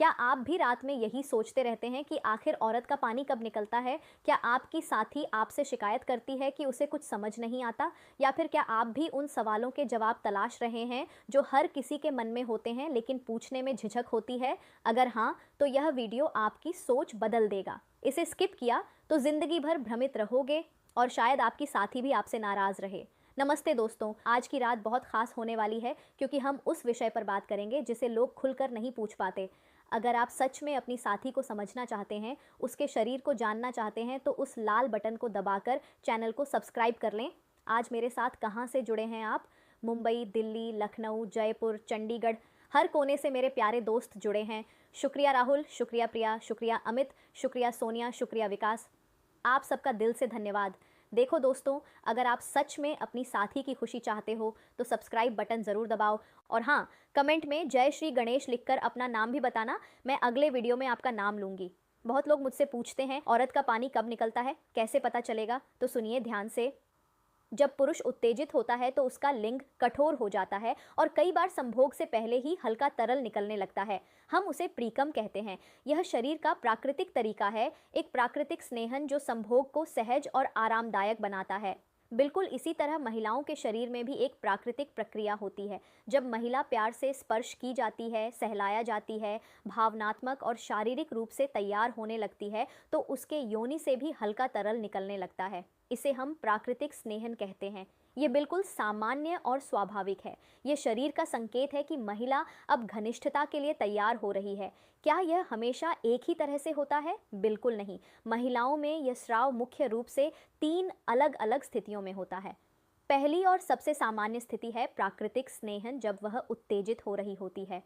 क्या आप भी रात में यही सोचते रहते हैं कि आखिर औरत का पानी कब निकलता है? क्या आपकी साथी आपसे शिकायत करती है कि उसे कुछ समझ नहीं आता? या फिर क्या आप भी उन सवालों के जवाब तलाश रहे हैं जो हर किसी के मन में होते हैं लेकिन पूछने में झिझक होती है? अगर हाँ, तो यह वीडियो आपकी सोच बदल देगा। इसे स्किप किया तो जिंदगी भर भ्रमित रहोगे और शायद आपकी साथी भी आपसे नाराज रहे। नमस्ते दोस्तों, आज की रात बहुत खास होने वाली है क्योंकि हम उस विषय पर बात करेंगे जिसे लोग खुलकर नहीं पूछ पाते। अगर आप सच में अपनी साथी को समझना चाहते हैं, उसके शरीर को जानना चाहते हैं, तो उस लाल बटन को दबाकर चैनल को सब्सक्राइब कर लें। आज मेरे साथ कहाँ से जुड़े हैं आप? मुंबई, दिल्ली, लखनऊ, जयपुर, चंडीगढ़, हर कोने से मेरे प्यारे दोस्त जुड़े हैं। शुक्रिया राहुल, शुक्रिया प्रिया, शुक्रिया अमित, शुक्रिया सोनिया, शुक्रिया विकास। आप सबका दिल से धन्यवाद। देखो दोस्तों, अगर आप सच में अपनी साथी की खुशी चाहते हो तो सब्सक्राइब बटन ज़रूर दबाओ और हाँ, कमेंट में जय श्री गणेश लिखकर अपना नाम भी बताना। मैं अगले वीडियो में आपका नाम लूँगी। बहुत लोग मुझसे पूछते हैं औरत का पानी कब निकलता है, कैसे पता चलेगा? तो सुनिए ध्यान से। जब पुरुष उत्तेजित होता है तो उसका लिंग कठोर हो जाता है और कई बार संभोग से पहले ही हल्का तरल निकलने लगता है। हम उसे प्रीकम कहते हैं। यह शरीर का प्राकृतिक तरीका है, एक प्राकृतिक स्नेहन जो संभोग को सहज और आरामदायक बनाता है। बिल्कुल इसी तरह महिलाओं के शरीर में भी एक प्राकृतिक प्रक्रिया होती है। जब महिला प्यार से स्पर्श की जाती है, सहलाया जाती है, भावनात्मक और शारीरिक रूप से तैयार होने लगती है, तो उसके योनि से भी हल्का तरल निकलने लगता है। इसे हम प्राकृतिक स्नेहन कहते हैं। ये बिल्कुल सामान्य और स्वाभाविक है। ये शरीर का संकेत है कि महिला अब घनिष्ठता के लिए तैयार हो रही है। क्या यह हमेशा एक ही तरह से होता है? बिल्कुल नहीं। महिलाओं में यह स्राव मुख्य रूप से 3 अलग अलग स्थितियों में होता है। पहली और सबसे सामान्य स्थिति है प्राकृतिक स्नेहन, जब वह उत्तेजित हो रही होती है।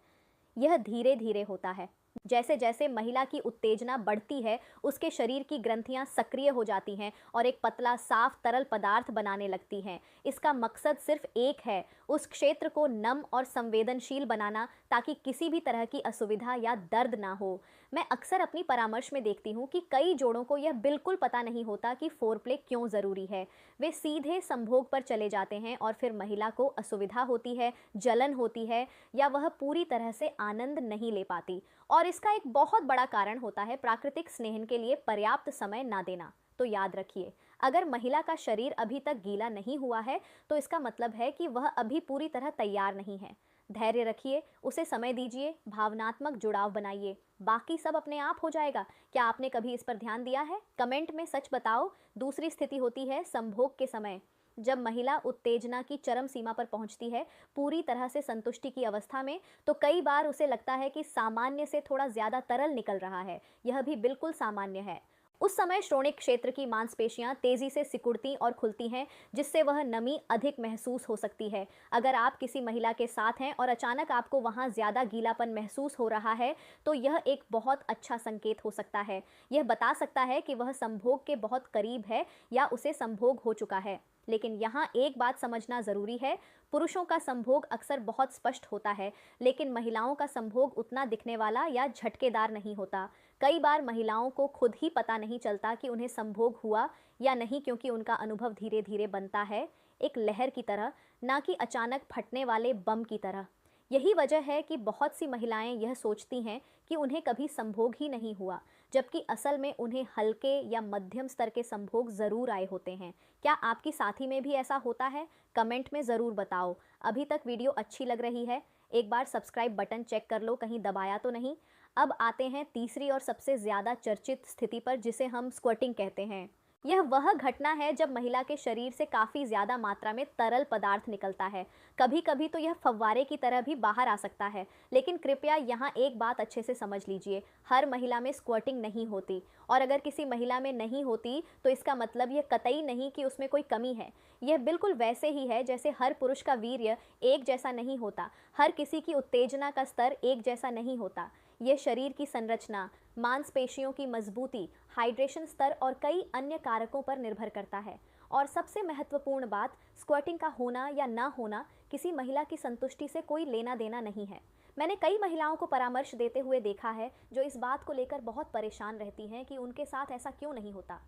यह धीरे धीरे होता है। जैसे जैसे महिला की उत्तेजना बढ़ती है, उसके शरीर की ग्रंथियां सक्रिय हो जाती हैं और एक पतला साफ तरल पदार्थ बनाने लगती हैं। इसका मकसद सिर्फ एक है, उस क्षेत्र को नम और संवेदनशील बनाना ताकि किसी भी तरह की असुविधा या दर्द ना हो। मैं अक्सर अपनी परामर्श में देखती हूँ कि कई जोड़ों को यह बिल्कुल पता नहीं होता कि फोरप्ले क्यों ज़रूरी है। वे सीधे संभोग पर चले जाते हैं और फिर महिला को असुविधा होती है, जलन होती है या वह पूरी तरह से आनंद नहीं ले पाती। और इसका एक बहुत बड़ा कारण होता है प्राकृतिक स्नेहन के लिए पर्याप्त समय ना देना। तो याद रखिए, अगर महिला का शरीर अभी तक गीला नहीं हुआ है तो इसका मतलब है कि वह अभी पूरी तरह तैयार नहीं है। धैर्य रखिए, उसे समय दीजिए, भावनात्मक जुड़ाव बनाइए, बाकी सब अपने आप हो जाएगा। क्या आपने कभी इस पर ध्यान दिया है? कमेंट में सच बताओ। दूसरी स्थिति होती है संभोग के समय। जब महिला उत्तेजना की चरम सीमा पर पहुंचती है, पूरी तरह से संतुष्टि की अवस्था में, तो कई बार उसे लगता है कि सामान्य से थोड़ा ज्यादा तरल निकल रहा है। यह भी बिल्कुल सामान्य है। उस समय श्रोणिक क्षेत्र की मांसपेशियां तेजी से सिकुड़ती और खुलती हैं, जिससे वह नमी अधिक महसूस हो सकती है। अगर आप किसी महिला के साथ हैं और अचानक आपको वहां ज्यादा गीलापन महसूस हो रहा है, तो यह एक बहुत अच्छा संकेत हो सकता है। यह बता सकता है कि वह संभोग के बहुत करीब है या उसे संभोग हो चुका है। लेकिन यहाँ एक बात समझना ज़रूरी है, पुरुषों का संभोग अक्सर बहुत स्पष्ट होता है, लेकिन महिलाओं का संभोग उतना दिखने वाला या झटकेदार नहीं होता। कई बार महिलाओं को खुद ही पता नहीं चलता कि उन्हें संभोग हुआ या नहीं, क्योंकि उनका अनुभव धीरे धीरे बनता है, एक लहर की तरह, ना कि अचानक फटने वाले बम की तरह। यही वजह है कि बहुत सी महिलाएं यह सोचती हैं कि उन्हें कभी संभोग ही नहीं हुआ, जबकि असल में उन्हें हल्के या मध्यम स्तर के संभोग ज़रूर आए होते हैं। क्या आपकी साथी में भी ऐसा होता है? कमेंट में ज़रूर बताओ। अभी तक वीडियो अच्छी लग रही है? एक बार सब्सक्राइब बटन चेक कर लो, कहीं दबाया तो नहीं। अब आते हैं तीसरी और सबसे ज़्यादा चर्चित स्थिति पर, जिसे हम स्क्वटिंग कहते हैं। यह वह घटना है जब महिला के शरीर से काफ़ी ज़्यादा मात्रा में तरल पदार्थ निकलता है। कभी कभी तो यह फव्वारे की तरह भी बाहर आ सकता है। लेकिन कृपया यहाँ एक बात अच्छे से समझ लीजिए, हर महिला में स्क्वटिंग नहीं होती, और अगर किसी महिला में नहीं होती तो इसका मतलब यह कतई नहीं कि उसमें कोई कमी है। यह बिल्कुल वैसे ही है जैसे हर पुरुष का वीर्य एक जैसा नहीं होता, हर किसी की उत्तेजना का स्तर एक जैसा नहीं होता। यह शरीर की संरचना, मांसपेशियों की मजबूती, हाइड्रेशन स्तर और कई अन्य कारकों पर निर्भर करता है। और सबसे महत्वपूर्ण बात, स्क्वटिंग का होना या ना होना किसी महिला की संतुष्टि से कोई लेना देना नहीं है। मैंने कई महिलाओं को परामर्श देते हुए देखा है जो इस बात को लेकर बहुत परेशान रहती हैं कि उनके साथ ऐसा क्यों नहीं होता।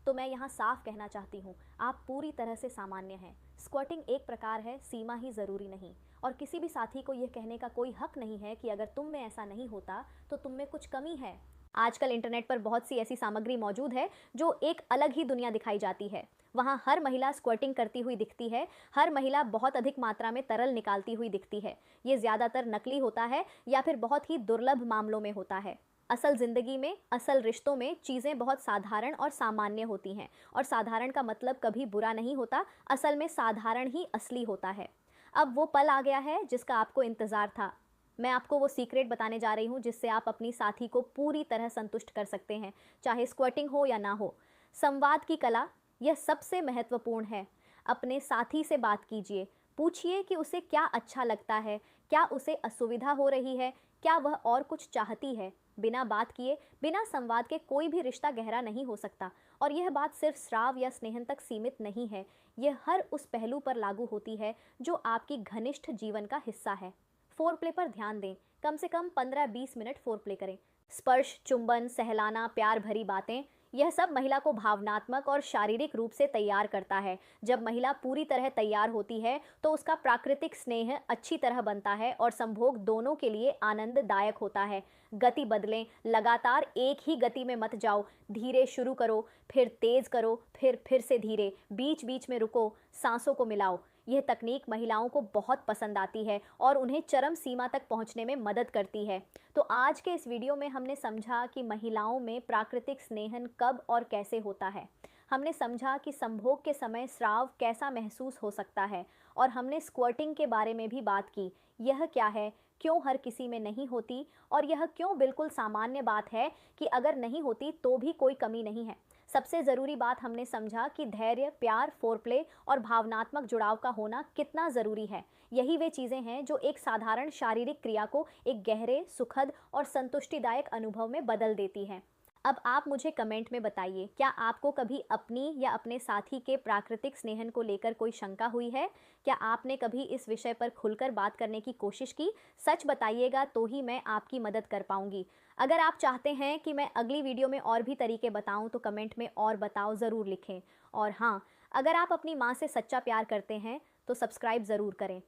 तो मैं यहाँ साफ कहना चाहती हूँ, आप पूरी तरह से सामान्य हैं। स्क्वटिंग एक प्रकार है, सीमा ही ज़रूरी नहीं। और किसी भी साथी को यह कहने का कोई हक नहीं है कि अगर तुम में ऐसा नहीं होता तो तुम में कुछ कमी है। आजकल इंटरनेट पर बहुत सी ऐसी सामग्री मौजूद है जो एक अलग ही दुनिया दिखाई जाती है। वहाँ हर महिला स्क्वर्टिंग करती हुई दिखती है, हर महिला बहुत अधिक मात्रा में तरल निकालती हुई दिखती है। ये ज़्यादातर नकली होता है या फिर बहुत ही दुर्लभ मामलों में होता है। असल ज़िंदगी में, असल रिश्तों में चीज़ें बहुत साधारण और सामान्य होती हैं, और साधारण का मतलब कभी बुरा नहीं होता, असल में साधारण ही असली होता है। अब वो पल आ गया है जिसका आपको इंतज़ार था। मैं आपको वो सीक्रेट बताने जा रही हूँ जिससे आप अपनी साथी को पूरी तरह संतुष्ट कर सकते हैं, चाहे स्क्वर्टिंग हो या ना हो। संवाद की कला, यह सबसे महत्वपूर्ण है। अपने साथी से बात कीजिए, पूछिए कि उसे क्या अच्छा लगता है, क्या उसे असुविधा हो रही है, क्या वह और कुछ चाहती है। बिना बात किए, बिना संवाद के कोई भी रिश्ता गहरा नहीं हो सकता। और यह बात सिर्फ श्राव या स्नेहन तक सीमित नहीं है, यह हर उस पहलू पर लागू होती है जो आपकी घनिष्ठ जीवन का हिस्सा है। फोरप्ले पर ध्यान दें, कम से कम 15-20 मिनट फोरप्ले करें। स्पर्श, चुंबन, सहलाना, प्यार भरी बातें, यह सब महिला को भावनात्मक और शारीरिक रूप से तैयार करता है। जब महिला पूरी तरह तैयार होती है तो उसका प्राकृतिक स्नेह अच्छी तरह बनता है और संभोग दोनों के लिए आनंददायक होता है। गति बदलें, लगातार एक ही गति में मत जाओ। धीरे शुरू करो, फिर तेज करो, फिर से धीरे, बीच बीच में रुको, सांसों को मिलाओ। यह तकनीक महिलाओं को बहुत पसंद आती है और उन्हें चरम सीमा तक पहुंचने में मदद करती है। तो आज के इस वीडियो में हमने समझा कि महिलाओं में प्राकृतिक स्नेहन कब और कैसे होता है। हमने समझा कि संभोग के समय स्राव कैसा महसूस हो सकता है, और हमने स्क्वर्टिंग के बारे में भी बात की। यह क्या है, क्यों हर किसी में नहीं होती, और यह क्यों बिल्कुल सामान्य बात है कि अगर नहीं होती तो भी कोई कमी नहीं है। सबसे ज़रूरी बात हमने समझा कि धैर्य, प्यार, फोरप्ले और भावनात्मक जुड़ाव का होना कितना ज़रूरी है। यही वे चीज़ें हैं जो एक साधारण शारीरिक क्रिया को एक गहरे, सुखद और संतुष्टिदायक अनुभव में बदल देती हैं। अब आप मुझे कमेंट में बताइए, क्या आपको कभी अपनी या अपने साथी के प्राकृतिक स्नेहन को लेकर कोई शंका हुई है? क्या आपने कभी इस विषय पर खुलकर बात करने की कोशिश की? सच बताइएगा तो ही मैं आपकी मदद कर पाऊंगी। अगर आप चाहते हैं कि मैं अगली वीडियो में और भी तरीके बताऊं तो कमेंट में और बताओ ज़रूर लिखें। और हाँ, अगर आप अपनी माँ से सच्चा प्यार करते हैं तो सब्सक्राइब ज़रूर करें।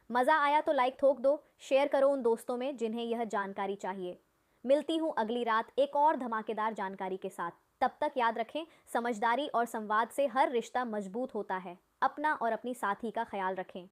मज़ा आया तो लाइक ठोक दो, शेयर करो उन दोस्तों में जिन्हें यह जानकारी चाहिए। मिलती हूँ अगली रात एक और धमाकेदार जानकारी के साथ। तब तक याद रखें, समझदारी और संवाद से हर रिश्ता मजबूत होता है। अपना और अपनी साथी का ख्याल रखें।